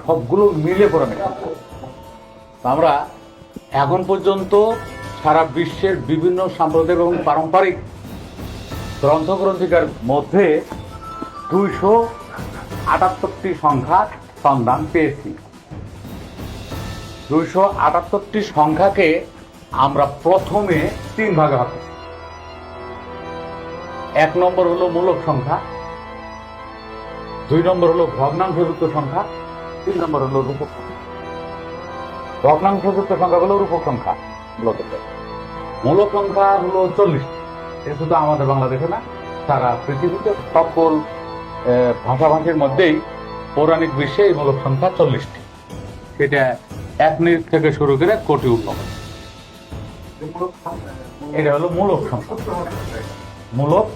সবগুলো মিলে পড়ানো। আমরা এখন পর্যন্ত সারা বিশ্বের বিভিন্ন সাম্প্রদায়িক এবং পারম্পরিক গ্রন্থিকার মধ্যে 278টি সংখ্যার সন্ধান পেয়েছি। 278টি সংখ্যাকে আমরা প্রথমে 3 ভাগে ভাগ করি। 1 নম্বর হলো মূলক সংখ্যা, 2 নম্বর হলো ভগ্নাংশযুক্ত সংখ্যা, 3 নম্বর হলো রূপক সংখ্যা। ভগ্নাংশযুক্ত সংখ্যাগুলো রূপক সংখ্যা। মূলক সংখ্যা হলো 40। এ শুধু আমাদের বাংলাদেশে না, সারা পৃথিবীতে সকল ভাষাভাষীর মধ্যেই পৌরাণিক বিশ্বে এই মূলক সংখ্যা 40টি। সেটা 1 মিনিট থেকে শুরু করে কোটি উন্নত। এটা হলো মূলক সংখ্যা। মূলক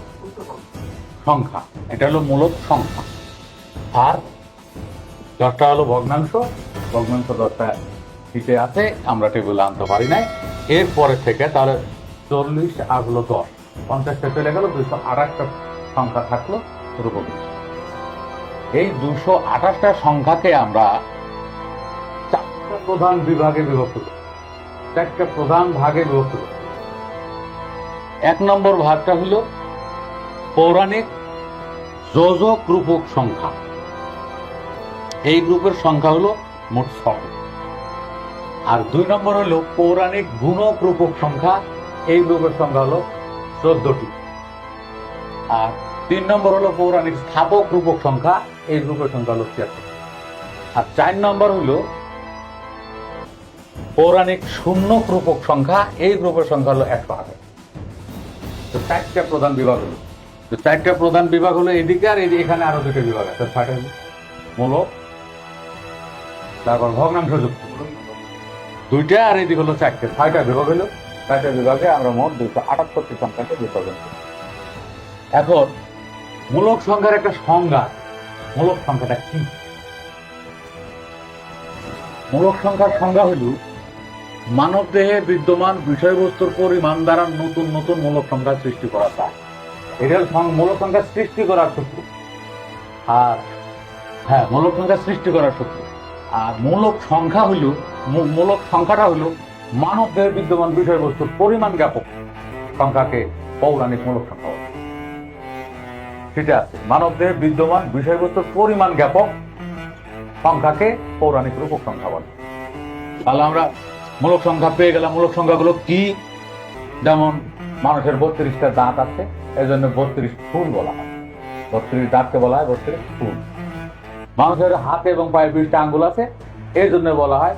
সংখ্যা, এটা হলো মূলক সংখ্যা। আর 10টা হলো ভগ্নাংশ। ভগ্নাংশ 10টা শীটে আছে, আমরা টেবিলে আনতে পারি নাই। এরপরে থেকে তাহলে 40 আর হলো 10, 50টা চলে গেল, 228টা সংখ্যা থাকলো রূপক। এই 228টা সংখ্যাকে আমরা 4টা প্রধান বিভাগে বিভক্ত করি। 4টা প্রধান ভাগে বিভক্ত করি। 1 নম্বর ভাগটা হলো পৌরাণিক যোজক রূপক সংখ্যা। এই গ্রুপের সংখ্যা হলো মোট 6। আর 2 নম্বর হলো পৌরাণিক গুণক রূপক সংখ্যা। এই গ্রুপের সংখ্যা হলো 14টি। আর 3 নম্বর হলো পৌরাণিক স্থাপক রূপক সংখ্যা। এই গ্রুপের সংখ্যা হলো 76। আর 4 নম্বর হলো পৌরাণিক শূন্যক রূপক সংখ্যা। এই গ্রুপের সংখ্যা হলো 108। তো 4টা প্রধান বিভাগ হলো। তো 4টা প্রধান বিভাগ হলো এদিকে, আর এখানে আরো 2টা বিভাগ আছে। 6টা হলো মূলক, তারপর ভগ্নাংশযুক্ত 2টা, আর এদিকে হলো 4টে। 6টা বিভাগ হলো। 6টা বিভাগে আমরা মোট 278টি সংখ্যাকে বিভাজন করি। এখন মূলক সংখ্যার একটা সংজ্ঞা। মূলক সংখ্যাটা কি? মূলক সংখ্যার সংজ্ঞা হল মানব দেহে বিদ্যমান বিষয়বস্তুর পরিমাণ দ্বারা নতুন নতুন মূলক সংখ্যা সৃষ্টি করা যায়। এটা মূলক সংখ্যা সৃষ্টি করার সূত্র। আর হ্যাঁ, মূলক সংখ্যা সৃষ্টি করার সূত্র। আর মূলক সংখ্যাটা হলো মানব দেহে বিদ্যমান বিষয়বস্তুর পরিমাণ জ্ঞাপক সংখ্যাকে পৌরাণিক মূলক সংখ্যা বলে। সেটা আছে, মানব দেহে বিদ্যমান বিষয়বস্তুর পরিমাণ জ্ঞাপক সংখ্যাকে পৌরাণিক রূপক সংখ্যা বলে। তাহলে আমরা মূলক সংখ্যা পেয়ে গেলাম। মূলক সংখ্যাগুলো কি? যেমন মানুষের 32টা দাঁত আছে, এই জন্য 32 ফুল বলা হয়। 32 দাঁতকে বলা হয় 32 ফুল। মানুষের হাতে এবং পায়ে 20টা আঙ্গুল আছে, এই জন্য বলা হয়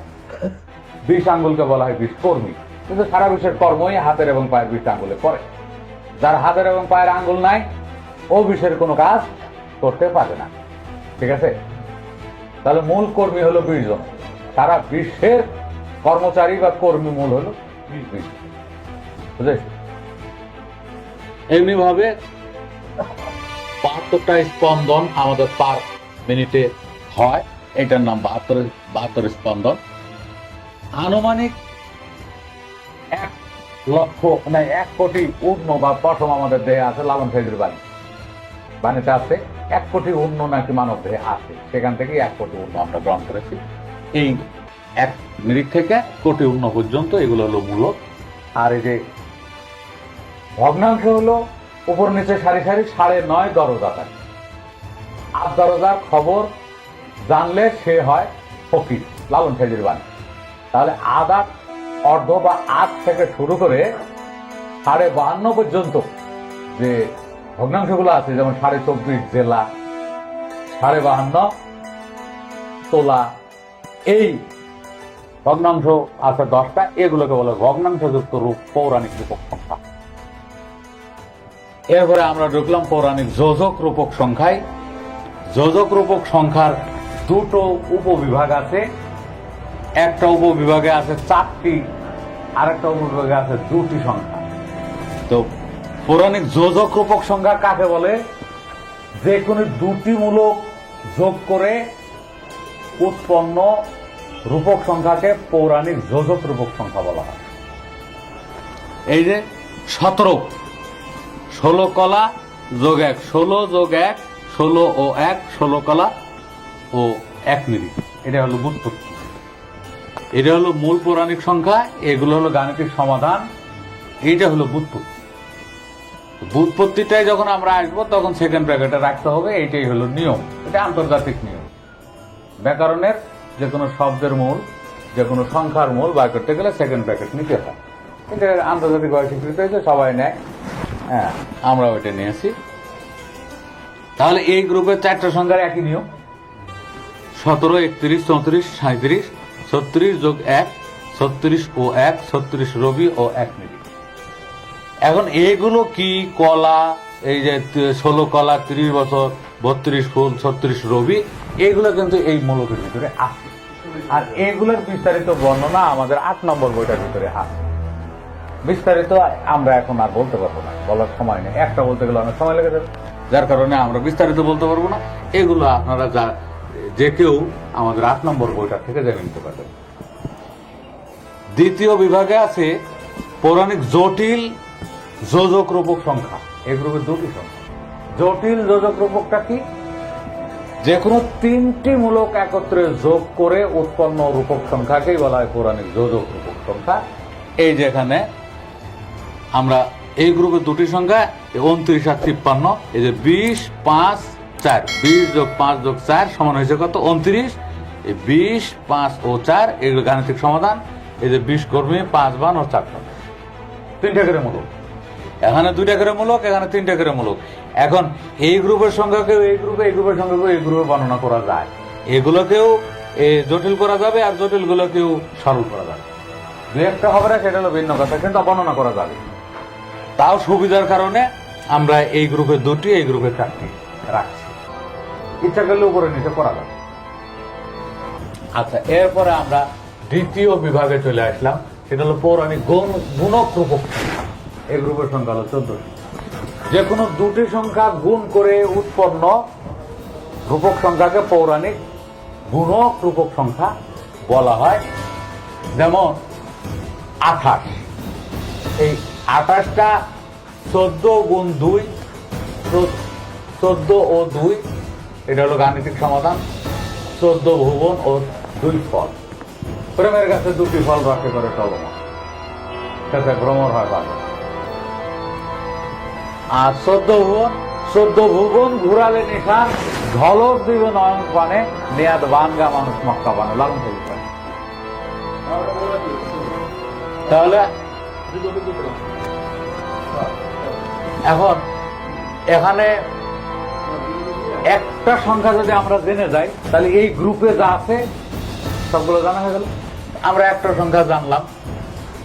20 আঙ্গুলকে বলা হয় 20 কর্মী। কিন্তু সারা বিশ্বের কর্মই হাতের এবং পায়ের 20টা আঙ্গুলে করে। যার হাতের এবং পায়ের আঙ্গুল নাই, ও বিশ্বের কোনো কাজ করতে পারে না। ঠিক আছে? তাহলে মূল কর্মী হলো 20 জন। সারা বিশ্বের কর্মচারী বা কর্মী মূল হলো 20। বুঝেছ? এমনি ভাবে 72টা স্পন্দন আমাদের পার মিনিটে হয়। এটার নাম 72 স্পন্দন। আনুমানিক 1 কোটি উর্ণ বা পশম আমাদের দেহে আছে। লালন সাইজের বাণীতে আছে 1 কোটি উর্ণ নাকি মানব দেহে আছে। সেখান থেকে 1 কোটি উর্ণ আমরা গ্রহণ করেছি। এই 1 মিনিট থেকে কোটি উর্ণ পর্যন্ত এগুলো হলো মূলক। আর এই যে ভগ্নাংশ হলো উপর নিচে সারি সারি 9.5 দরজা থাকে। 8 দরজার খবর জানলে সে হয় ফকির, লালন সাইজের বাণী। তাহলে আধা, অর্ধ বা 8 থেকে শুরু করে 52.5 পর্যন্ত যে ভগ্নাংশগুলো আছে, যেমন 24.5 জেলা, 52.5 তোলা, এই ভগ্নাংশ আছে 10টা। এগুলোকে বলে ভগ্নাংশযুক্ত রূপ পৌরাণিক রূপক সংখ্যা। এরপরে আমরা ঢুকলাম পৌরাণিক যোজক রূপক সংখ্যায়। যোজক রূপক সংখ্যার 2টো উপবিভাগ আছে। একটা উপবিভাগে আছে 4টি, আর একটা উপবিভাগে আছে 2টি সংখ্যা। তো পৌরাণিক যোজক রূপক সংখ্যা কাকে বলে? যে কোনো 2টি মূলক যোগ করে উৎপন্ন রূপক সংখ্যাকে পৌরাণিক যোজক রূপক সংখ্যা বলা হয়। এই যে 17, 16 কলা যোগ 1, 16 যোগ 1, 16 ও 1, 16 কলা ও 1 মিনিট। এটা হলো ব্যুৎপত্তি, এটা হলো মূল পৌরাণিক সংখ্যা, এগুলো হলো গাণিতিক সমাধান, এইটা হলো ব্যুৎপত্তি। ব্যুৎপত্তিটাই যখন আমরা আসবো তখন সেকেন্ড ব্র্যাকেটে রাখতে হবে, এইটাই হলো নিয়ম, এটা আন্তর্জাতিক নিয়ম। ব্যাকরণের যে কোনো শব্দের মূল, যে কোনো সংখ্যার মূল বার করতে গেলে সেকেন্ড ব্র্যাকেট নিতে হয়, এটা আন্তর্জাতিকভাবে স্বীকৃত হয়েছে, সবাই নেয়। হ্যাঁ, আমরা ওইটা নিয়েছি। তাহলে এই গ্রুপের চারটা সংখ্যার একই নিয়ম, 17, 31, 34, 37, 36 যোগ 1, 36 ও 1, 36 রবি ও 1 মিলি। এখন এইগুলো কি কলা, এই যে 16 কলা, 30 বছর, 32 ফুল, 36 রবি, এইগুলো কিন্তু এই মূলকের ভিতরে আছে। আর এইগুলোর বিস্তারিত বর্ণনা আমাদের 8 নম্বর বইটার ভিতরে আছে। বিস্তারিত আমরা এখন আর বলতে পারবো না, বলার সময় নেই, একটা বলতে গেলে অনেক সময় লেগে যাবে, যার কারণে আমরা বিস্তারিত বলতে পারবো না। এগুলো আপনারা যে কেউ আমাদের 8 নম্বর বইটা থেকে জেনে নিতে পারবেন। দ্বিতীয় বিভাগে আছে পৌরাণিক জটিল যোজক রূপক সংখ্যা। এই গ্রুপের দুটি সংখ্যা। জটিল যোজক রূপকটা কি? যে কোনো 3টি মূলক একত্রে যোগ করে উৎপন্ন রূপক সংখ্যাকেই বলা হয় পৌরাণিক যোজক রূপক সংখ্যা। এই যেখানে আমরা এই গ্রুপের দুটি সংখ্যা 29 আর 53, এই যে 20, 5, 4, 20 যোগ 5 যোগ 4 সমান হয়েছে কত? 29। এই 20, 5 ও 4 এগুলো গাণিতিক সমাধান। এই যে 20 কর্মী, 5 বান ও 4 বান, 3টা করে মূলক। এখানে 2টা করে মূলক, এখানে 3টা করে মূলক। এখন এই গ্রুপের সংখ্যাকেও এই গ্রুপে, এই গ্রুপের সংখ্যাকেও এই গ্রুপে বর্ণনা করা যায়। এগুলোকেও জটিল করা যাবে, আর জটিলগুলোকেও সরল করা যাবে। দু একটা হবে না, সেটা হলো ভিন্ন কথা, কিন্তু বর্ণনা করা যাবে। তাও সুবিধার কারণে আমরা এই গ্রুপে 2টি, এই গ্রুপে 4টি রাখছি। ইচ্ছা করলে উপরে নিচে করা যাবে। আচ্ছা, এরপরে আমরা দ্বিতীয় বিভাগে চলে আসলাম, সেটা হলো পৌরাণিক গুণক রূপক সংখ্যা। এই গ্রুপের সংখ্যা হলো 14। যে কোনো 2টি সংখ্যা গুণ করে উৎপন্ন রূপক সংখ্যাকে পৌরাণিক গুণক রূপক সংখ্যা বলা হয়। যেমন 28, এই 28টা 14 গুণ 2, 14 ও 2, এটা হলো গাণিতিক সমাধান। 14 ভুবন ও 2 ফল। প্রেমের কাছে 2টি ফল রসে করে টলমল, সেটা ভ্রমর হয় ভালো। আর 14 ভুবন ঘুরালে নিশান, ঝলক দিবে নয়ন পানে, নেয়াদ বানগা মানুষ মক্কা বানে, লালন ফকির পানে। তাহলে এখন এখানে একটা সংখ্যা যদি আমরা জেনে যাই, তাহলে এই গ্রুপে যা আছে সবগুলো জানা হয়ে গেল। আমরা একটা সংখ্যা জানলাম,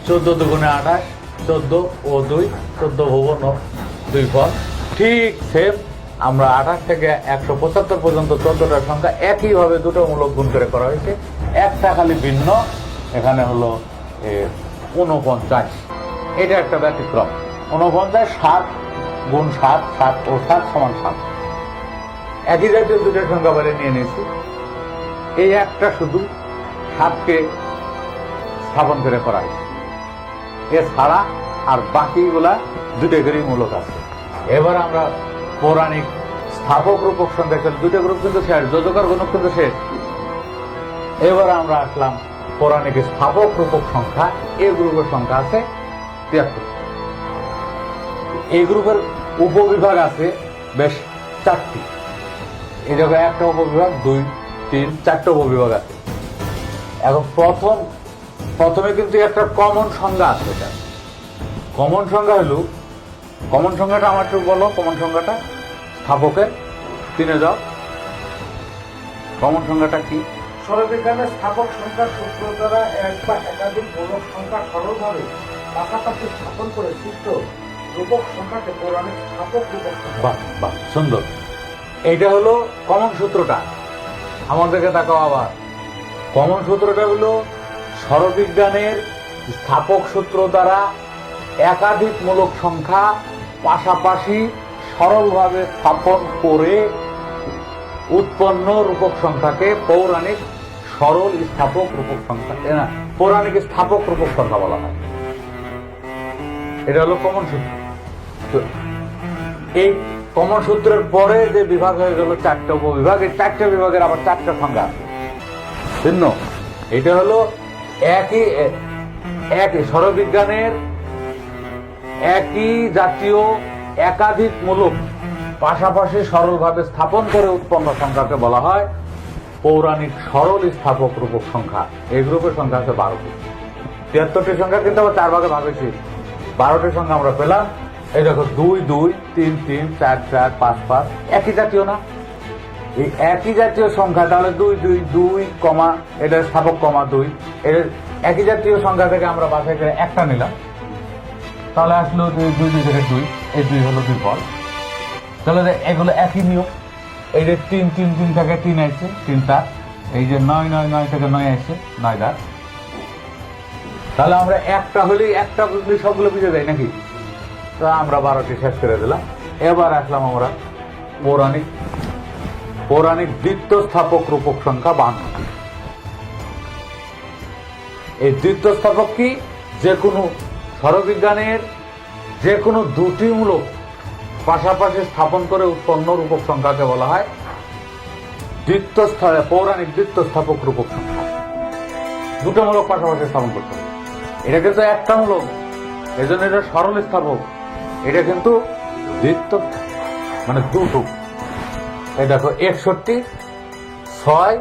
14 দুগুণে 28, 14 ও 2, 14 ভুবন ও 2 ফল। ঠিক সেম আমরা 28 থেকে 175 পর্যন্ত 14টা সংখ্যা একইভাবে 2টো মূলক গুণ করে করা হয়েছে। একটা খালি ভিন্ন, এখানে হলো 49। এটা একটা ব্যতিক্রম। 49, 7 গুণ 7, 7 ও 7 সমান 7। একই জাতীয় 2টা সংখ্যা বাইরে নিয়ে নিয়েছি। এই একটা শুধু 7কে স্থাপন করে করা হয়েছে, এছাড়া আর বাকিগুলা 2টা করেই মূলক আছে। এবার আমরা পৌরাণিক স্থাপক রূপক সংখ্যা, 2টা গ্রুপ কিন্তু শেষ, যোজক আর গুণক কিন্তু শেষ। এবার আমরা আসলাম পৌরাণিক স্থাপক রূপক সংখ্যা। এই গ্রুপের সংখ্যা আছে 73। এই গ্রুপের উপবিভাগ আছে বেশ 4টি। এই জায়গায় একটা উপবিভাগ, 2, 3, 4টে উপবিভাগ আছে। এখন প্রথমে কিন্তু একটা কমন সংখ্যা আছে। এটা কমন সংখ্যা হলো, কমন সংখ্যাটা আমার একটু বলো, কমন সংখ্যাটা স্থাপকের 3-এ যাও। কমন সংখ্যাটা কি? সরলবিজ্ঞানে স্থাপক সংখ্যার সূত্র দ্বারা এক বা একাধিক মূলক সংখ্যা সরলভাবে পাশাপাশি স্থাপন করে সৃষ্ট রূপক সংখ্যাকে পৌরাণিক স্থাপক রূপক সংখ্যা। বাহ বাহ, সুন্দর। এইটা হলো কমন সূত্রটা। আমাদেরকে তাকাও আবার। কমন সূত্রটা হলো সরলবিজ্ঞানের স্থাপক সূত্র দ্বারা একাধিক মূলক সংখ্যা পাশাপাশি সরলভাবে স্থাপন করে উৎপন্ন রূপক সংখ্যাকে পৌরাণিক সরল স্থাপক রূপক সংখ্যা, পৌরাণিক স্থাপক রূপক সংখ্যা বলা হয়। এটা হলো কমন সূত্র। তো এই কমন সূত্রের পরে যে বিভাগ হয়ে গেল 4টে উপবিভাগ, এই 4টে বিভাগের আবার 4টে সংখ্যা আছে। ভিন্ন। এটা হলো একই একই সৌরবিজ্ঞানের একই জাতীয় একাধিক মূলক পাশাপাশি সরলভাবে স্থাপন করে উৎপন্ন সংখ্যাকে বলা হয় পৌরাণিক সরল স্থাপক রূপক সংখ্যা। এই গ্রুপের সংখ্যা আছে 12টি। 73টি সংখ্যা কিন্তু আবার 4 ভাগে ভাগ হয়েছে। 12টি সংখ্যা আমরা পেলাম। এই দেখো 2 2 3 3 4 4 5 5 একই জাতীয় না? এই একই জাতীয় সংখ্যা তাহলে 2 2 2 কমা এটা স্থাপক কমা 2 এর একই জাতীয় সংখ্যা থেকে আমরা বাছাই করে একটা নিলাম, তাহলে আসলো 2 2 থেকে 2, এই 2 হলো 2 ফল। তাহলে এগুলো একই নিয়ম। এই যে 3 3 3 থেকে 3 আসছে 3 4, এই যে 9 9 9 থেকে 9 আসছে 9 4। তাহলে আমরা একটা হলেই একটা বুঝলি সবগুলো বুঝে যায় নাকি? তো আমরা 12টি শেষ করে দিলাম। এবার আসলাম আমরা পৌরাণিক দ্বিতীয় স্থাপক রূপক সংখ্যা 52টি। এই দ্বিতীয় স্থাপক কি? যে কোনো সৌরবিজ্ঞানের যে কোনো দুটি মূলক পাশাপাশি স্থাপন করে উৎপন্ন রূপক সংখ্যাকে বলা হয় পৌরাণিক দ্বিতীয় স্থাপক রূপক সংখ্যা। দুটো মূলক পাশাপাশি স্থাপন করতে হবে। এটা কিন্তু একটা মূলক, এই জন্য এটা সরল স্থাপক। এটা কিন্তু দ্বিতীয় মানে দুটো। এই দেখো 61 6,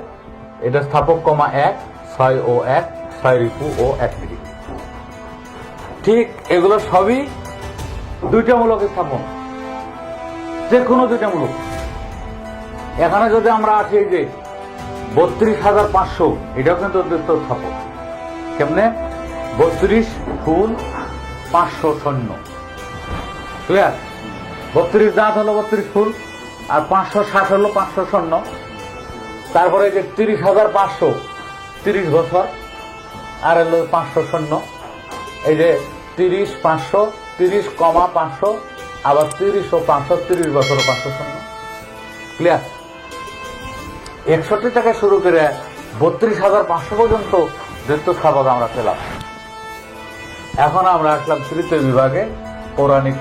এটা স্থাপক কমা 1 6 ও 1 6 রিপু ও 1 মিলি। ঠিক এগুলো সবই দুইটা মূলক স্থাপন, যে কোনো দুইটা মূলক। এখানে যদি আমরা আসি যে 32,500, এটাও কিন্তু দ্বিতীয় স্থাপক। কেমনে? 32 ফুল 500 শূন্য। ক্লিয়ার? 32 দাঁত হলো 32 ফুল, আর 560 হলো 500 শূন্য। তারপরে যে 30,500 30 বছর, আর হলো 500 শূন্য। এই যে 30 500 30 কমা 500, আবার 30 ও 500 30 বছর ও 500 শূন্য। ক্লিয়ার? 61 থেকে শুরু করে 32,500 পর্যন্ত দ্বিতীয় স্থাপক আমরা পেলাম। এখন আমরা আসলাম তৃতীয় বিভাগে, পৌরাণিক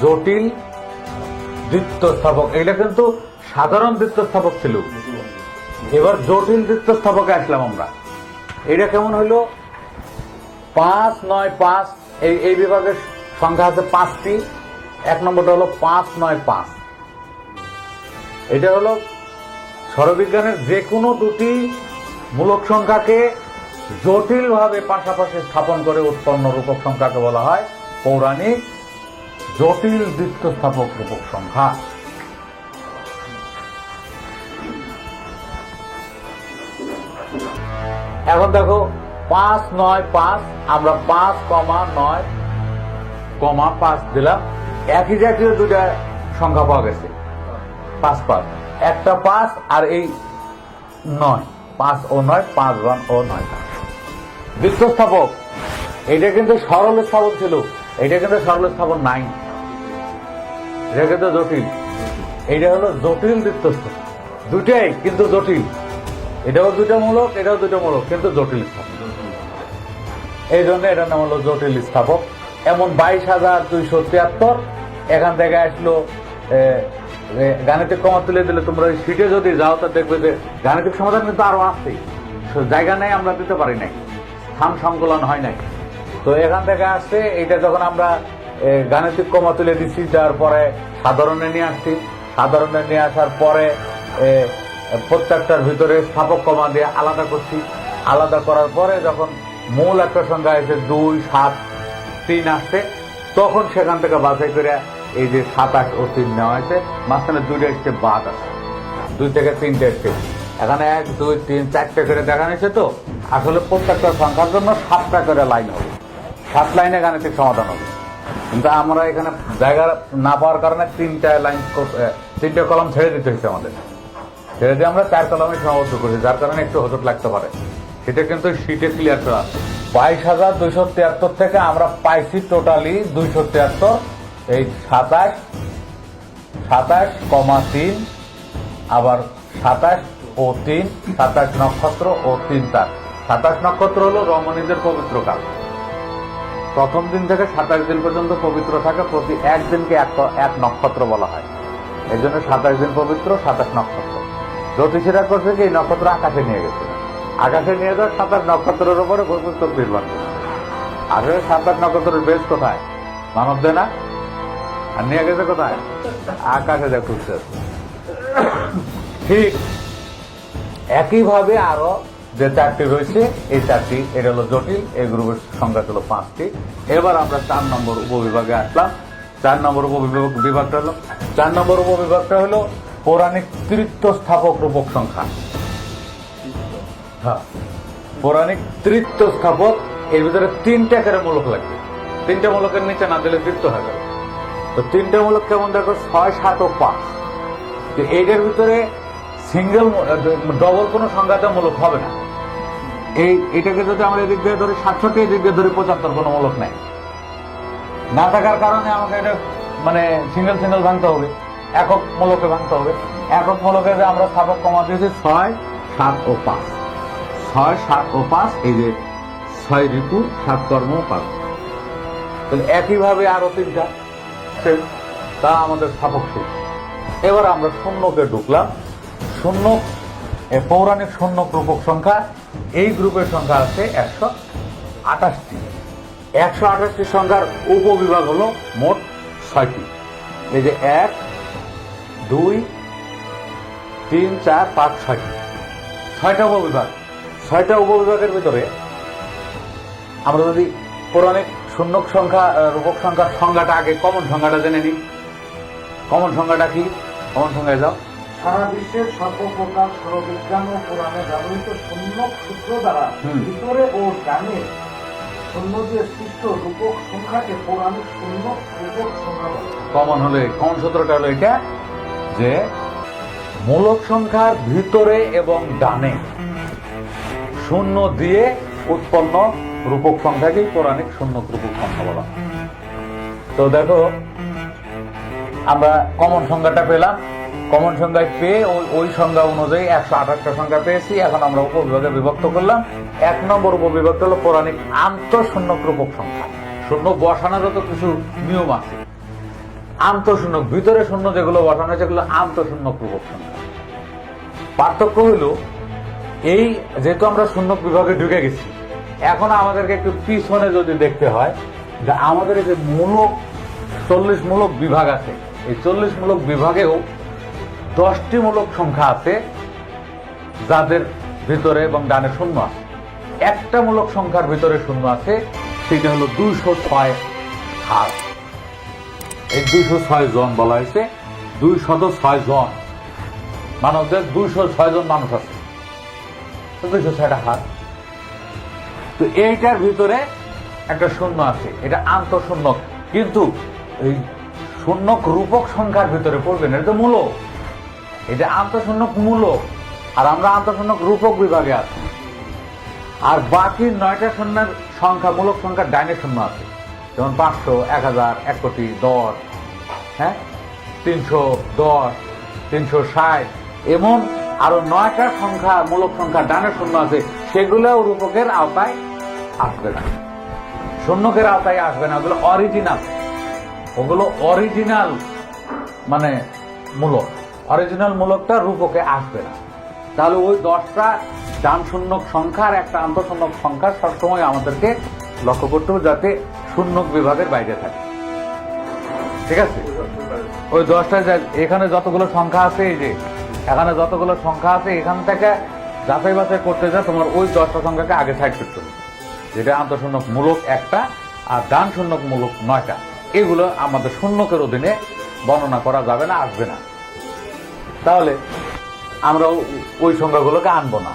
জটিল দ্বিতীয় স্থাপক। এটা কিন্তু সাধারণ দ্বিতীয় স্থাপক ছিল, এবার জটিল দ্বিতীয় স্থাপকে আসলাম আমরা। এটা কেমন হইল? 5 9 5। এই বিভাগের সংখ্যা আছে 5টি। 1 নম্বরটা হলো 5 9 5। এটা হলো সৌরবিজ্ঞানের যে কোনো দুটি মূলক সংখ্যাকে জটিল ভাবে পাশাপাশি স্থাপন করে উৎপন্ন রূপক সংখ্যাকে বলা হয় পৌরাণিক জটিল দ্বিতীয় স্থাপক রূপক সংখ্যা। এখন দেখো 5 9 5, আমরা 5 9 5 দিলাম। একই জাতীয় দুটা সংখ্যা পাওয়া গেছে 5 5, একটা 5 আর এই 9, 5 ও 9 5 1 ও 9। দ্বিতীয় স্থাপক এটা কিন্তু সরল স্থাপন ছিল, এটা কিন্তু সরল স্থাপন নাই, এটা কিন্তু জটিল। এটা হলো জটিল দ্বিতীয় স্থাপক। দুটাই কিন্তু জটিল। এটাও দুটো মূলক, এটাও দুটো মূলক, কিন্তু জটিল স্থাপক। এই জন্য এটার নাম হলো জটিল স্থাপক। এমন 22,273। এখান থেকে আসলো গাণিতিক কমা তুলে দিলে তোমরা ওই সিটে যদি যাও তা দেখবে যে গাণিতিক সমাধান কিন্তু আরো আসছেই, জায়গা নেই, আমরা দিতে পারি নাই, স্থান সংকলন হয় নাই। তো এখান থেকে আসছে। এইটা যখন আমরা গাণিতিক কমা তুলে দিচ্ছি, তারপরে সাধারণে নিয়ে আসছি। সাধারণে নিয়ে আসার পরে প্রত্যেকটার ভিতরে স্থাপক কমা দিয়ে আলাদা করছি। আলাদা করার পরে যখন মূল একটা সংখ্যা এসে 2 7 3 আসছে, তখন সেখান থেকে বাছাই করে এই যে 27 ও 3 নেওয়া হয়েছে। মাঝখানে 2টা স্টেপ বাদ আছে, 2 থেকে 3টে স্টেপ। এখানে 1 2 3 4টে করে দেখানো হয়েছে। তো আসলে প্রত্যেকটা সংখ্যার জন্য 7টা করে লাইন হবে, 7 লাইনে গাণিতিক সমাধান হবে। কিন্তু আমরা এখানে জায়গা না পাওয়ার কারণে 3টা লাইন 3টে কলম ছেড়ে দিতে হয়েছে আমাদের। ছেড়ে দিয়ে আমরা 4 কলমে সীমাবদ্ধ করেছি, যার কারণে একটু হোঁচট লাগতে পারে। সেটা কিন্তু শীটে ক্লিয়ার করা আছে। 22,273 থেকে আমরা পাইছি টোটালি 273। এই 27,3, আবার 27 ও 3, 27 নক্ষত্র ও 3 তার। 27 নক্ষত্র হলো রমণীদের পবিত্র কাল। প্রথম দিন থেকে 27 দিন পর্যন্ত পবিত্র থাকে। প্রতি একদিনকে এক নক্ষত্র বলা হয়, এই জন্য 27 দিন পবিত্র, 27 নক্ষত্র। জ্যোতিষীরা করছে কি এই নক্ষত্র আকাশে নিয়ে গেছে, আকাশে নিয়ে যাও 7-8 নক্ষত্রের উপরে পুস্তক নির্মাণ করছে। আসলে 7-8 নক্ষত্রের বেশ কোথায়? মানব দেয় না? আর নিয়ে গেছে কোথায়? আকাশে যা খুঁজছে। ঠিক একইভাবে আরো যে 4টি রয়েছে, এই 4টি, এটা হলো জটিল, এই গ্রুপের সংখ্যা ছিল 5টি। এবার আমরা 4 নম্বর উপবিভাগে আসলাম। 4 নম্বর উপবিভাগটা হলো 4 নম্বর উপবিভাগটা হলো পৌরাণিক তৃতীয় স্থাপক রূপক সংখ্যা। হ্যাঁ, পৌরাণিক তৃতীয় স্থাপক। এর ভিতরে 3টে করে মূলক লাগবে। 3টে মূলকের নিচে না দিলে তৃতীয় হয়ে যাবে। তো 3টে মূলক কেমন দেখো, 6, 7 ও 5। এইটার ভিতরে সিঙ্গেল ডবল কোনো সংখ্যাতে মূলক হবে না। এটাকে যদি আমরা এদিক দিয়ে ধরি 67, এদিক দিয়ে ধরি 75, কোনো মূলক নাই। না থাকার কারণে আমাকে এটা মানে সিঙ্গেল সিঙ্গেল ভাঙতে হবে, একক মূলকে ভাঙতে হবে। একক মূলকে আমরা স্থাপক কমা দিয়েছি 6, 7 ও 5। 6, 7 ও 5, এই যে 6 ঋতু, 7 কর্ম, 5। তাহলে একইভাবে আরো 3টা, তা আমাদের স্থাপক শেষ। এবার আমরা শূন্যকে ঢুকলাম। শূন্য, পৌরাণিক শূন্য রূপক সংখ্যা, এই গ্রুপের সংখ্যা আছে 128টি। 128টি সংখ্যার উপবিভাগ হলো মোট 6টি। এই যে 1, 2, 3, 4, 5, 6টি, 6টা উপবিভাগ। 6টা উপবিভাগের ভিতরে আমরা যদি পৌরাণিক শূন্য সংখ্যা রূপক সংখ্যার সংজ্ঞাটা আগে, কমন সংখ্যাটা জেনে নিই। কমন সংখ্যাটা কি? কমন সংখ্যায় যাও। সারা বিশ্বের সর্বপ্রকার সর্ববিজ্ঞান ও পুরাণে ব্যবহৃত শূন্য সূত্র দ্বারা ভিতরে ও ডানে শূন্য দিয়ে সৃষ্ট রূপক সংখ্যাকে পৌরাণিক শূন্য রূপক সংখ্যা বলে। কমন হলে কমন সূত্রটা হলো এটা, যে মূলক সংখ্যার ভিতরে এবং ডানে শূন্য দিয়ে উৎপন্ন রূপক সংখ্যাকে পৌরাণিক শূন্য রূপক সংখ্যা বলা। তো দেখো, আমরা কমন সংখ্যাটা পেলাম। কমন সংখ্যায় পেয়ে ওই সংখ্যা অনুযায়ী 128টা সংখ্যা পেয়েছি। এখন আমরা উপবিভাগে বিভক্ত করলাম। 1 নম্বর উপবিভক্ত হলো পৌরাণিক আন্তঃশূন্য রূপক সংখ্যা। শূন্য বসানোরও তো কিছু নিয়ম আছে। আন্তঃশূন্য, ভিতরে শূন্য যেগুলো বসানো হয়েছে সেগুলো আন্তঃশূন্য রূপক সংখ্যা। পার্থক্য হলো এই, যেহেতু আমরা শূন্য বিভাগে ঢুকে গেছি, এখন আমাদেরকে একটু পিছনে যদি দেখতে হয়, যে আমাদের এই যে মূলক 40 মূলক বিভাগ আছে, এই 40 মূলক বিভাগেও 10টি মূলক সংখ্যা আছে যাদের ভিতরে এবং ডানে শূন্য আছে। একটা মূলক সংখ্যার ভিতরে শূন্য আছে, সেটা হলো 206 হার। এই 206 জন বলা হয়েছে। 206 জন মানবদের, 206 জন মানুষ আছে, 206টা হার। তো এইটার ভিতরে একটা শূন্য আছে, এটা আন্তঃশূন্য। কিন্তু এই শূন্য রূপক সংখ্যার ভিতরে পড়বে না, এটা তো মূলক। এটা আন্তঃশূন্য মূলক, আর আমরা আন্তঃশূন্য রূপক বিভাগে আছি। আর বাকি 9টা শূন্যের সংখ্যা, মূলক সংখ্যা ডাইনে শূন্য আছে, যেমন 500, 1000, 1 কোটি, 10, হ্যাঁ, 310, 360, এমন আরো 9টা সংখ্যা, মূলক সংখ্যা ডানে শূন্য আছে। সেগুলো রূপকের আওতায় আসবে না, শূন্যকের আওতায় আসবে না। ওগুলো অরিজিনাল, ওগুলো অরিজিনাল মানে মূলক। অরিজিনাল মূলকটা রূপকে আসবে না। তাহলে ওই 10টা ডান শূন্য সংখ্যা আর একটা আন্তঃশূন্য সংখ্যা সবসময় আমাদেরকে লক্ষ্য করতে হবে, যাতে শূন্য বিভাগের বাইরে থাকে। ঠিক আছে? ওই 10টা, এখানে যতগুলো সংখ্যা আছে, এই যে এখানে যতগুলো সংখ্যা আছে, এখান থেকে যাচাই বাছাই করতে যা তোমার ওই 10টা সংখ্যাকে আগে সাইড করতে হবে, যেটা আন্তঃশূন্য মূলক একটা আর ডান শূন্য মূলক 9টা। এগুলো আমাদের শূন্যকের অধীনে বর্ণনা করা যাবে না, আসবে না। তাহলে আমরা ওই সংখ্যাগুলোকে আনবো না।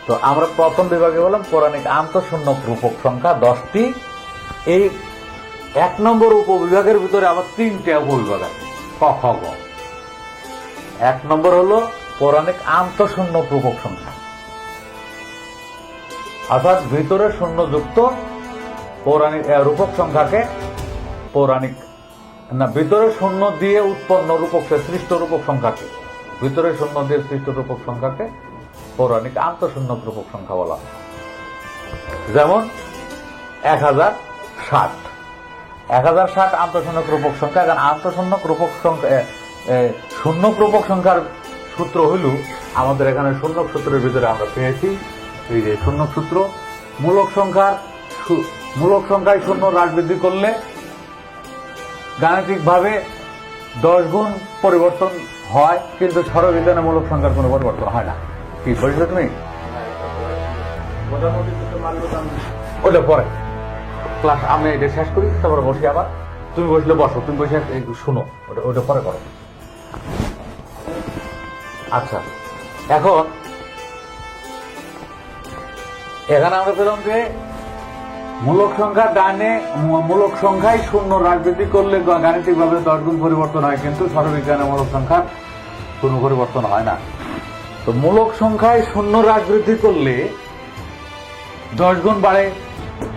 তো আমরা প্রথম বিভাগে বললাম পৌরাণিক আন্তঃশূন্য রূপক সংখ্যা 10টি। এই 1 নম্বর উপবিভাগের ভিতরে আবার 3টে উপবিভাগ আছে, ক, খ, গ। 1 নম্বর হলো পৌরাণিক আন্তঃশূন্য রূপক সংখ্যা, অর্থাৎ ভিতরে শূন্য যুক্ত পৌরাণিক রূপক সংখ্যাকে পৌরাণিক না, ভিতরে শূন্য দিয়ে উৎপন্ন রূপক সৃষ্ট রূপক সংখ্যাকে, ভিতরে শূন্য দিয়ে সৃষ্ট রূপক সংখ্যাকে পৌরাণিক আন্তঃশূন্য রূপক সংখ্যা বলা হয়। যেমন 1060, 1060 আন্তঃশূন্য রূপক সংখ্যা। কারণ আন্তঃশূন্য রূপক সংখ্যা, শূন্য রূপক সংখ্যার সূত্র হইল আমাদের এখানে শূন্যক সূত্রের ভিতরে আমরা পেয়েছি এই যে শূন্যক সূত্র, মূলক সংখ্যায় শূন্য হ্রাস বৃদ্ধি করলে গাণিতিকভাবে 10 গুণ পরিবর্তন হয়, কিন্তু সরলবিজ্ঞানে মূলক সংখ্যার কোনো পরিবর্তন হয় না। কি বলছো তুমি? ওটা পরে ক্লাস আমি এটা শেষ করি, তারপরে বসি আবার। তুমি বসলে বসো, তুমি বসে একটু শুনো, ওটা পরে করো। আচ্ছা, এখন এখানে আমরা পেলাম যে মূলক সংখ্যার ডানে মূলক সংখ্যায় শূন্য হ্রাস বৃদ্ধি করলে গাণিতিকভাবে 10 গুণ পরিবর্তন হয়, কিন্তু সরলবিজ্ঞানে মূলক সংখ্যার কোনো পরিবর্তন হয় না। তো মূলক সংখ্যায় শূন্য হ্রাস বৃদ্ধি করলে 10 গুণ বাড়ে,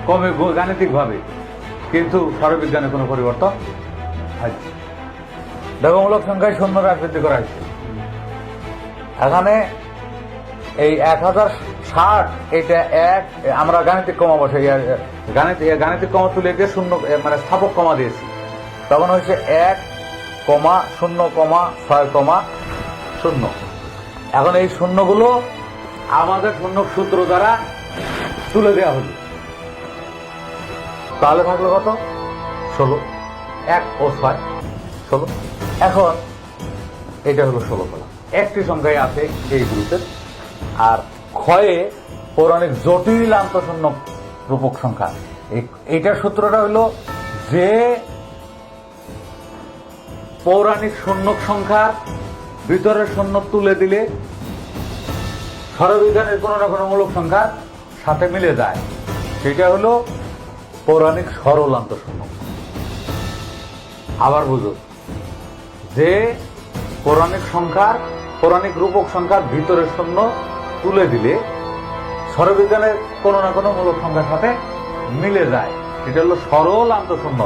কমে গাণিতিকভাবে, কিন্তু সরলবিজ্ঞানে কোনো পরিবর্তন হয় না। দেখো, মূলক সংখ্যায় শূন্য হ্রাস বৃদ্ধি করা হয়েছে। এখানে এই 1060 এটা এক, আমরা গাণিতিক কমা বসে গাণিতিক কমা তুলে দিয়ে শূন্য মানে স্থাপক কমা দিয়েছি, তখন হয়েছে 1,0,6,0। এখন এই শূন্যগুলো আমাদের শূন্য সূত্র দ্বারা তুলে দেওয়া হলো, তাহলে থাকলো কত? 16। 1 ও 6 16। এখন এটা হলো 16 পেলাম। একটি সংখ্যায় আছে এই গ্রুপের। আর ক্ষয়ে পৌরাণিক জটিল আন্তঃশূন্য রূপক সংখ্যা, এইটার সূত্রটা হলো যে পৌরাণিক শূন্যক সংখ্যার ভিতরে শূন্য তুলে দিলে সরলবিজ্ঞানের কোনো না কোনো মূলক সংখ্যার সাথে মিলে যায়, সেটা হলো পৌরাণিক সরল আন্তঃশূন্য। আবার বুঝো, যে পৌরাণিক রূপক সংখ্যার ভিতরে শূন্য তুলে দিলে সরলবিজ্ঞানের কোনো না কোনো মূলক সংখ্যার সাথে মিলে যায়, সেটা হলো সরল আন্তঃশূন্য।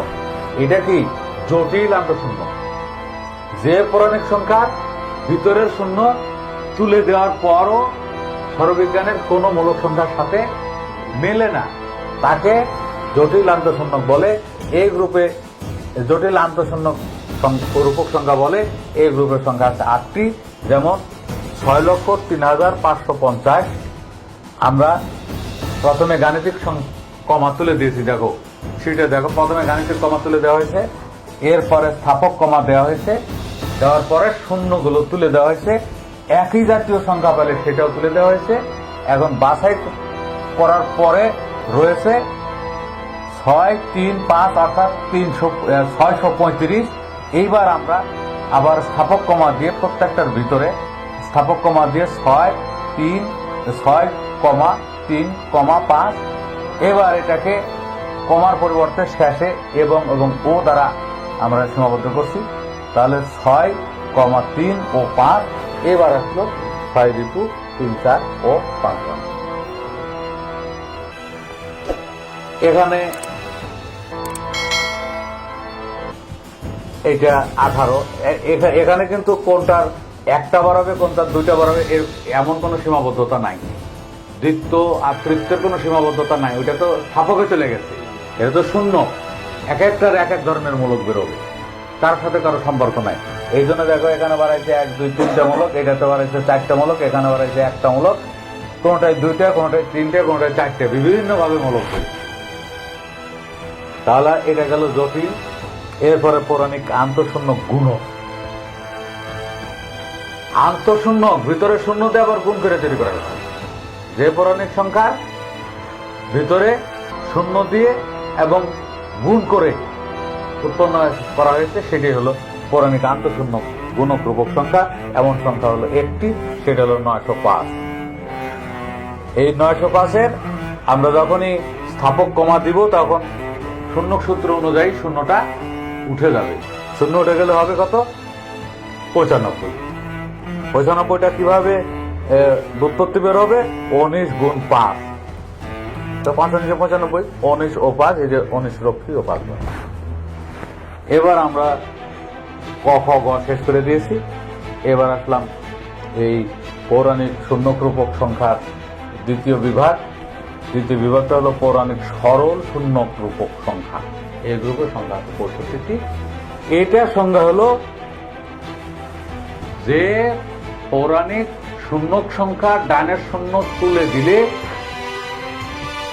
এটা কি? জটিল আন্তঃশূন্য। যে পৌরাণিক সংখ্যার ভিতরের শূন্য তুলে দেওয়ার পরও সরলবিজ্ঞানের কোনো মূলক সংখ্যার সাথে মেলে না, তাকে জটিল আন্তঃশূন্য বলে। এই গ্রুপে জটিল আন্তঃশূন্য রূপক সংখ্যা বলে। এই গ্রুপের সংখ্যা আছে 8টি, যেমন 6,03,550। আমরা প্রথমে গাণিতিক কমা তুলে দিয়েছি, দেখো সেটা দেখো, প্রথমে গাণিতিক কমা তুলে দেওয়া হয়েছে, এরপরে স্থাপক কমা দেওয়া হয়েছে, দেওয়ার পরে শূন্যগুলো তুলে দেওয়া হয়েছে, একই জাতীয় সংখ্যা পেলে সেটাও তুলে দেওয়া হয়েছে। এখন বাছাই করার পরে রয়েছে 6, 3, 5 অর্থাৎ 635। এইবার আমরা আবার স্থাপক কমা দিয়ে প্রত্যেকটার ভিতরে স্থাপক কমা দিয়ে 6, 3, 6,3,5। এবার এটাকে কমার পরিবর্তে শেষে এবং ও দ্বারা আমরা সীমাবদ্ধ করছি, তাহলে 6, 3 ও 5। এবার আসলো 6, 2, 3, 4 ও 5। এখানে এটা 18। এখানে কিন্তু কোনটার একটা বাড়াবে, কোনটার 2টা বাড়াবে এমন কোনো সীমাবদ্ধতা নাই। দ্বিত্ব আর তৃতীয়ের কোনো সীমাবদ্ধতা নাই, ওইটা তো স্থাপকে চলে গেছে। এটা তো শূন্য, এক একটার এক এক ধরনের মূলক বেরোবে, তার সাথে কারো সম্পর্ক নাই। এই জন্য দেখো, এখানে বাড়াইছে 1, 2, 3টা মূলক, এটাতে বাড়াইছে 4টা মূলক, এখানে বাড়াইছে 1টা মূলক, কোনটায় 2টা, কোনটায় 3টে, কোনটায় 4টে, বিভিন্ন ভাবে মূলক হয়েছে। তাহলে এটা গেল জটিল। এরপরে পৌরাণিক আন্তঃশূন্য গুণক। আন্তঃশূন্য ভিতরে শূন্য দিয়ে আবার গুণ করে তৈরি করা হয়েছে। যে পৌরাণিক সংখ্যার ভিতরে শূন্য দিয়ে এবং গুণ করে উৎপন্ন করা হয়েছে, সেটি হলো পৌরাণিক আন্তঃশূন্য গুণক রূপক সংখ্যা। এমন সংখ্যা হলো একটি, সেটা হলো 905। এই 905-এর আমরা যখনই স্থাপক কমা দিব, তখন শূন্য সূত্র অনুযায়ী শূন্যটা উঠে যাবে। শূন্য উঠে গেলে হবে কত? 95। 95টা কিভাবে ব্যুৎপত্তি বের হবে? 19 গুণ 5, তো 5 19 95, 19 ও 5, এই যে 19 রক্ষী ও 5। এবার আমরা ক খ গ শেষ করে দিয়েছি। এবার আসলাম এই পৌরাণিক শূন্যক রূপক সংখ্যার দ্বিতীয় বিভাগ। দ্বিতীয় বিভাগটা হলো পৌরাণিক সরল শূন্যক রূপক সংখ্যা। এই গ্রুপের সংখ্যা আছে 65টি। এটার সংজ্ঞা হলো যে পৌরাণিক শূন্যক সংখ্যা ডানের শূন্য তুলে দিলে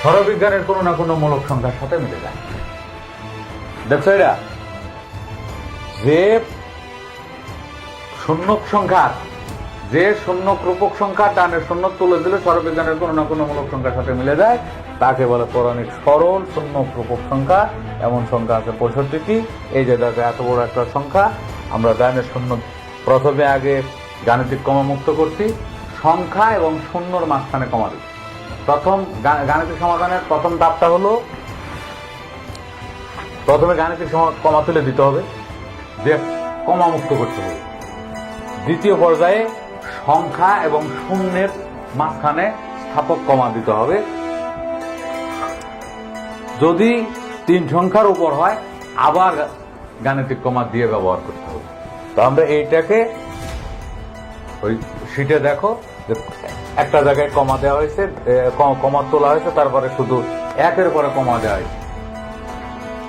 সরবিজ্ঞানের কোনো না কোনো মূলক সংখ্যার সাথে মিলে যায়। দেখছো এটা যে শূন্যক সংখ্যা, যে শূন্যক রূপক সংখ্যা ডানের শূন্য তুলে দিলে সরবিজ্ঞানের কোনো না কোনো মূলক সংখ্যার সাথে মিলে যায়, তাকে বলে পৌরাণিক সরল শূন্যক রূপক সংখ্যা। এমন সংখ্যা আছে 65টি। এই যে দেখো এত বড় একটা সংখ্যা, আমরা ডানের শূন্য প্রথমে আগে গাণিতিক কমা মুক্ত করছি, সংখ্যা এবং শূন্যর মাঝখানে কমা দিই। প্রথম গাণিতিক সমাধানের প্রথম ধাপটা হলো প্রথমে গাণিতিক কমা তুলে দিতে হবে, যে কমা মুক্ত করতে হবে। দ্বিতীয় পর্যায়ে সংখ্যা এবং শূন্যের মাঝখানে স্থাপক কমা দিতে হবে। যদি 3 সংখ্যার উপর হয় আবার গাণিতিক কমা দিয়ে ব্যবহার করতে হবে। তো আমরা এইটাকে ওই শীটে দেখো যে একটা জায়গায় কমা দেওয়া হয়েছে, কমা তোলা হয়েছে, তারপরে শুধু একের পরে কমা দেওয়া হয়েছে।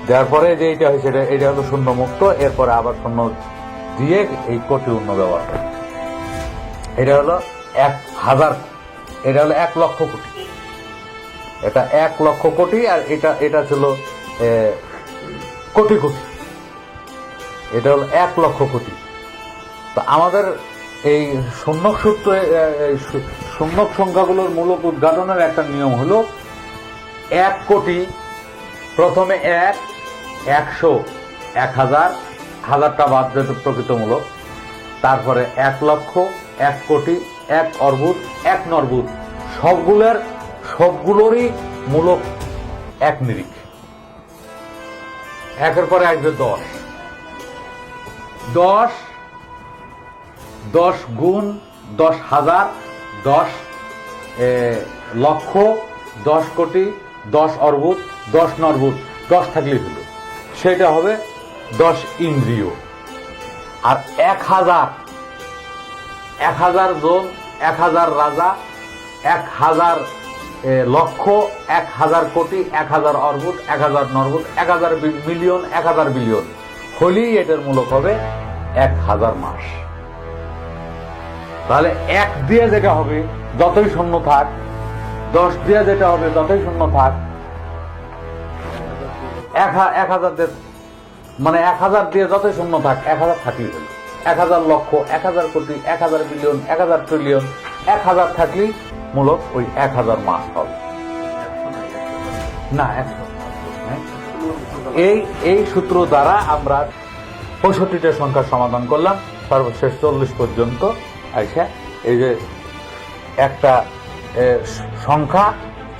দেওয়ার পরে যে এটা হয়েছে এটা হলো শূন্য মুক্ত, এরপরে আবার শূন্য দিয়ে এই কোটি উন্ন ব্যবহার করে। এটা হলো 1000, এটা হলো 1 লক্ষ কোটি, এটা 1 লক্ষ কোটি, আর এটা ছিল কোটি কোটি, এটা হলো 1 লক্ষ কোটি। তো আমাদের এই শূন্যক সূত্র, শূন্যক সংখ্যাগুলোর মূলক উদ্ঘাটনের একটা নিয়ম হলো 1 কোটি প্রথমে 1, 100, 1000, 1000টা বাদ যেতে প্রকৃতমূলক, তারপরে 1 লক্ষ, 1 কোটি, 1 অর্বুদ, 1 নর্বুদ, সবগুলোরই মূলক 1 নিরিখ। একের পরে আসবে 10, 10 গুণ 10,000, 10 লক্ষ, 10 কোটি, 10 অর্বুদ, 10 নর্বুদ, 10 থাকলেই হলো, সেটা হবে 10 ইন্দ্রিয়। আর 1000 জন, 1000 রাজা, 1000 লক্ষ, 1000 কোটি, 1000 অর্বুদ, 1000 নর্বুদ, 1000 মিলিয়ন, 1000 বিলিয়ন হলেই এটার মূলক হবে 1000 মাস। তাহলে 1 দিয়ে যেটা হবে যতই শূন্য থাক, 10 দিয়ে যেটা হবে যতই শূন্য থাক, 1000 মানে 1000 দিয়ে যতই শূন্য থাক, 1000 থাকলেই হলো। 1000 লক্ষ, 1000 কোটি, 1000 বিলিয়ন, 1000 ট্রিলিয়ন, 1000 থাকলেই মূলক ওই 1000 মাস হবে না 100। এই সূত্র দ্বারা আমরা 65টা সংখ্যার সমাধান করলাম, সর্বশেষ 40 পর্যন্ত আচ্ছা। এই যে একটা সংখ্যা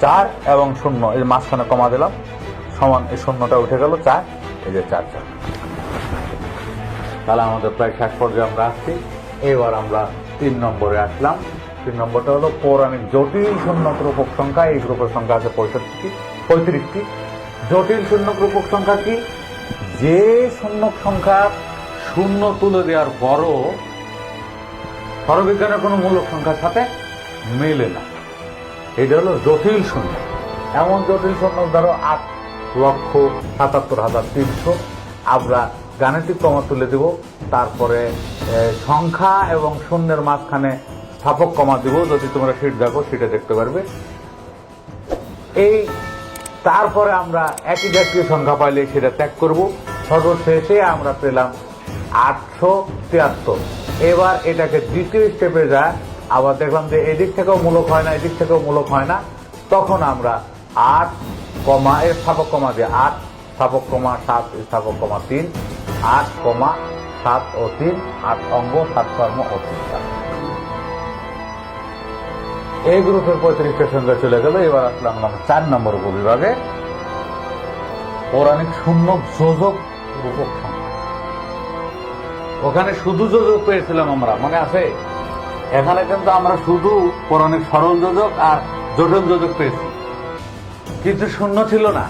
4 এবং 0, এই মাঝখানে কমা দিলাম, সমান এই শূন্যটা উঠে গেল 4, এই যে 4 4। তাহলে আমাদের প্রায় শেষ পর্যায়ে আমরা আসছি। এবার আমরা 3 নম্বরে আসলাম। 3 নম্বরটা হলো পৌরাণিক জটিল শূন্যক রূপক সংখ্যা। এই গ্রুপের সংখ্যা আছে 35টি। জটিল শূন্যক রূপক সংখ্যা কি? যে শূন্যক সংখ্যা শূন্য তুলে দেওয়ার পরও সরবিজ্ঞানের কোনো মূলক সংখ্যার সাথে মেলে না, এটা হলো জটিল শূন্য। এমন জটিল শূন্য ধরো 8,77,300, আমরা গাণিতিক কমা তুলে দেব, তারপরে সংখ্যা এবং শূন্যের মাঝখানে স্থাপক কমা দেব। যদি তোমরা শীট দেখো সেটা দেখতে পারবে। এই তারপরে আমরা একই জাতীয় সংখ্যা পাইলে সেটা ত্যাগ করব। সর্বশেষে আমরা পেলাম 873। এবার এটাকে দ্বিতীয় স্টেপে যায়, আবার দেখলাম যে এদিক থেকেও মূলক হয় না, এদিক থেকেও মূলক হয় না, তখন আমরা 8 কমা এর স্থাপক কমা দিয়ে 8 স্থাপক কমা 7 স্থাপক কমা 3, 8 কমা 7 ও 3, 8 অঙ্গ 7 কর্ম ও 3। এই গ্রুপের 35টা সংখ্যা চলে গেল। এবার আসলাম 4 নম্বর উপবিভাগে, পৌরাণিক শূন্যক যোজক রূপক সংখ্যা। ওখানে শুধু যোজক পেয়েছিলাম আমরা, মনে আছে? এখানে কিন্তু আমরা শুধু পৌরাণিক সরল যোজক আর জটিল যোজক পেয়েছি, কিন্তু শূন্য ছিল না।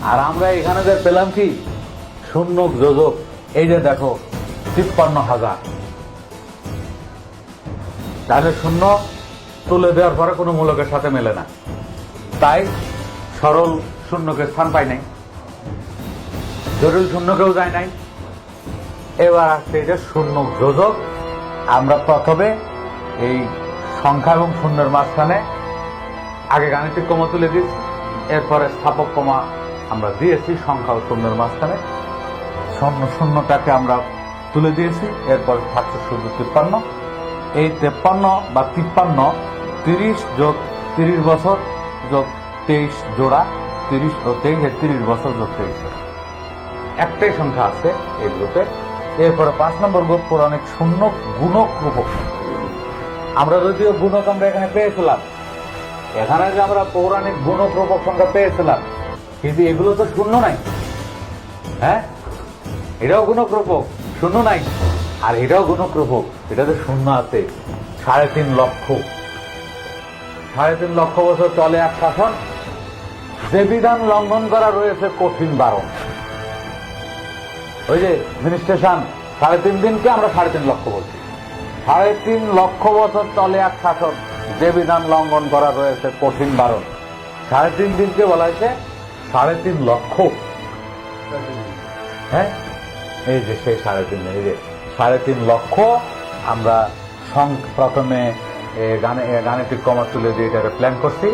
আর আমরা এখানে যে পেলাম কি শূন্যক যোজক। এই যে দেখো 53,000, তাহলে শূন্য তুলে দেওয়ার পরে কোনো মূলকের সাথে মেলে না, তাই সরল শূন্যকে স্থান পায় নাই, জটিল শূন্যকেও যায় নাই। এবার আসছে এটা শূন্যক যোজক। আমরা প্রথমে এই সংখ্যা এবং শূন্যের মাঝখানে আগে গাণিতিক কমা তুলে দিয়েছি, এরপরে স্থাপক কমা আমরা দিয়েছি সংখ্যা ও শূন্যের মাঝখানে, শূন্যটাকে আমরা তুলে দিয়েছি, এরপর থাকছে শুধু 53। এই 53 বা 53 30 যোগ 30 বছর যোগ 23 জোড়া, 30 ও 23 30 বছর যোগ 23 জোড়া। একটাই সংখ্যা আছে এই গ্রুপে। এরপরে 5 নম্বর গ্রুপ পৌরাণিক শূন্য গুণক রূপক। আমরা যদিও গুণক আমরা এখানে পেয়েছিলাম, এখানে যে আমরা পৌরাণিক গুণক রূপক সংখ্যা পেয়েছিলাম, কিন্তু এগুলো তো শূন্য নাই। হ্যাঁ, এটাও গুণক রূপক, শূন্য নাই। আর এটাও গুণক রূপক, এটাতে শূন্য আছে। 3.5 লক্ষ, 3.5 লক্ষ বছর চলে এক শাসন, যে বিধান লঙ্ঘন করা রয়েছে কঠিন বারণ। ওই যে মিনিস্ট্রেশন 3.5 দিনকে আমরা 3.5 লক্ষ বলছি। 3.5 লক্ষ বছর চলে এক শাসন, যে বিধান লঙ্ঘন করা রয়েছে কঠিন বারণ। 3.5 দিনকে বলা হয়েছে 3.5 লক্ষ। হ্যাঁ, এই যে সেই 3.5, এই যে 3.5 লক্ষ আমরা প্রথমে গাণিতিক কমা তুলে দিয়ে এটাকে প্ল্যান করছি।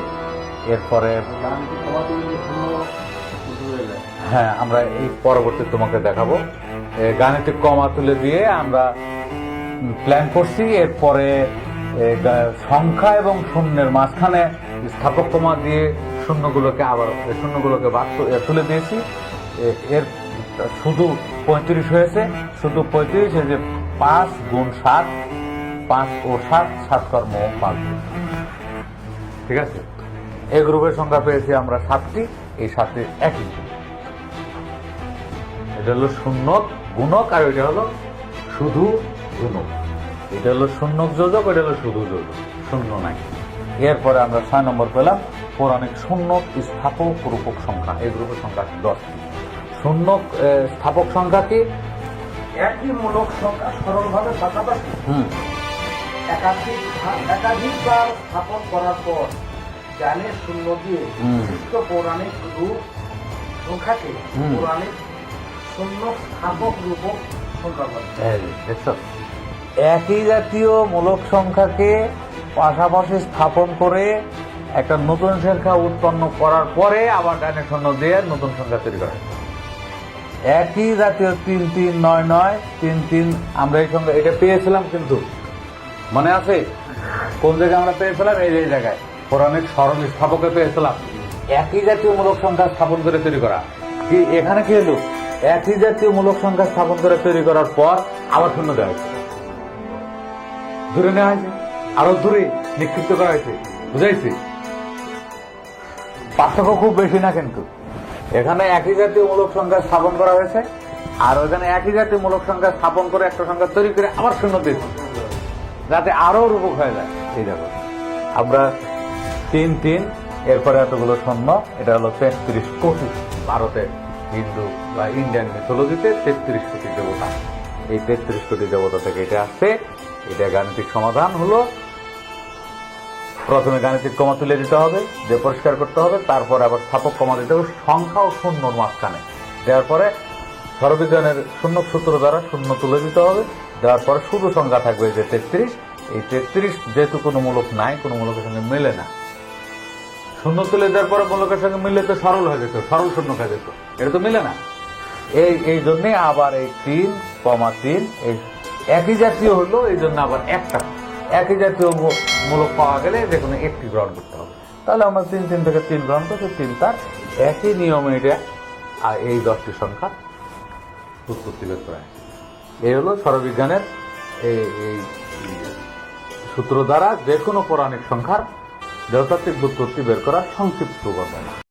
এরপরে হ্যাঁ, আমরা এই পরবর্তী তোমাকে দেখাবো। গাণিতিক কমা তুলে দিয়ে আমরা প্ল্যান করছি। এরপরে সংখ্যা এবং শূন্যের মাঝখানে স্থাপক কমা দিয়ে শূন্যগুলোকে বাদ তুলে দিয়েছি। এর শুধু 35 হয়েছে, শুধু 35। এই যে 5 গুণ 7, 5 ও 7, 7 কর্ম 5। ঠিক আছে, এই গ্রুপের সংখ্যা পেয়েছি আমরা 7টি। এই 7টি একই, এটা হলো শূন্য গুণক, আর এটা হলো শুধু গুণক। এটা হলো শূন্য যোজক, এটা হলো শুধু যোজক, শূন্য নাই। এরপরে আমরা 6 নম্বর পেলাম পৌরাণিক শূন্য স্থাপক রূপক সংখ্যা। এই গ্রুপের সংখ্যা 10টি। শূন্য স্থাপক সংখ্যা কি? একই মূলক সংখ্যা সরলভাবে পাশাপাশি একাধিকবার স্থাপন করার পর জানে শূন্য দিয়ে বিশিষ্ট পৌরাণিক রূপ সংখ্যাকে পৌরাণিক শূন্য স্থাপক রূপক সংখ্যা বলে। দেখছো, একই জাতীয় মূলক সংখ্যাকে পাশাপাশি স্থাপন করে একটা নতুন সংখ্যা উৎপন্ন করার পরে আবার ডানে শূন্য দিয়ে নতুন সংখ্যা তৈরি করা হয়। একই জাতীয় 3 3 9 9 3 3 আমরা এই সংখ্যা এটা পেয়েছিলাম, কিন্তু মনে আছে কোন জায়গায় আমরা পেয়েছিলাম? এই জায়গায় পৌরাণিক সরল স্থাপকে পেয়েছিলাম। একই জাতীয় মূলক সংখ্যা স্থাপন করে তৈরি করা কি এখানে কি হলো? একই জাতীয় মূলক সংখ্যা স্থাপন করে তৈরি করার পর আবার শূন্য দেওয়া হয়েছে, দূরে নেওয়া হয়েছে, আরো দূরে নিক্ষিপ্ত করা হয়েছে। বুঝাইছি? পার্থক্য খুব বেশি না, কিন্তু এখানে একই জাতীয় মূলক সংখ্যা স্থাপন করা হয়েছে, আর ওখানে একই জাতীয় মূলক সংখ্যা স্থাপন করে একটা সংখ্যা তৈরি করে আবার শূন্য দিয়েছে, যাতে আরো রূপক হয়ে যায়। এই দেখো, আমরা 3 3, এরপরে এতগুলো শূন্য। এটা হলো 33 কোটি। ভারতের হিন্দু বা ইন্ডিয়ান মিথোলজিতে 33 কোটি দেবতা। এই 33 কোটি দেবতা থেকে এটা আসছে। এটা গাণিতিক সমাধান হলো, প্রথমে গাণিতিক কমা তুলে দিতে হবে, দিয়ে পরিষ্কার করতে হবে, তারপর আবার স্থাপক কমা দিতে হবে সংখ্যা ও শূন্যর মাঝখানে। দেওয়ার পরে সরবিজ্ঞানের শূন্য সূত্র দ্বারা শূন্য তুলে দিতে হবে। দেওয়ার পরে শুধু সংখ্যা থাকবে যে 33। এই 33 যেহেতু কোনো মূলক নাই, কোনো মূলকের সঙ্গে মেলে না, শূন্য তুলে দেওয়ার পরে মূলকের সঙ্গে মিললে তো সরল হয়ে যেত, সরল শূন্য হয়ে যেত, এটা তো মিলে না। এই জন্যে আবার এই 3,3 এই একই জাতীয় হলো, এই জন্য আবার একটা একই জাতীয় মূলক পাওয়া গেলে যে কোনো একটি গ্রহণ করতে হবে। তাহলে আমরা 3 3 থেকে 3 গ্রহণ করছি, 3 তার একই নিয়মে এটা আর এই 10টি সংখ্যা উৎপত্তি বের করা। এই হলো সরবিজ্ঞানের এই সূত্র দ্বারা যে কোনো পৌরাণিক সংখ্যার দেবতাত্ত্বিক উৎপত্তি বের করার সংক্ষিপ্ত বর্ণনা।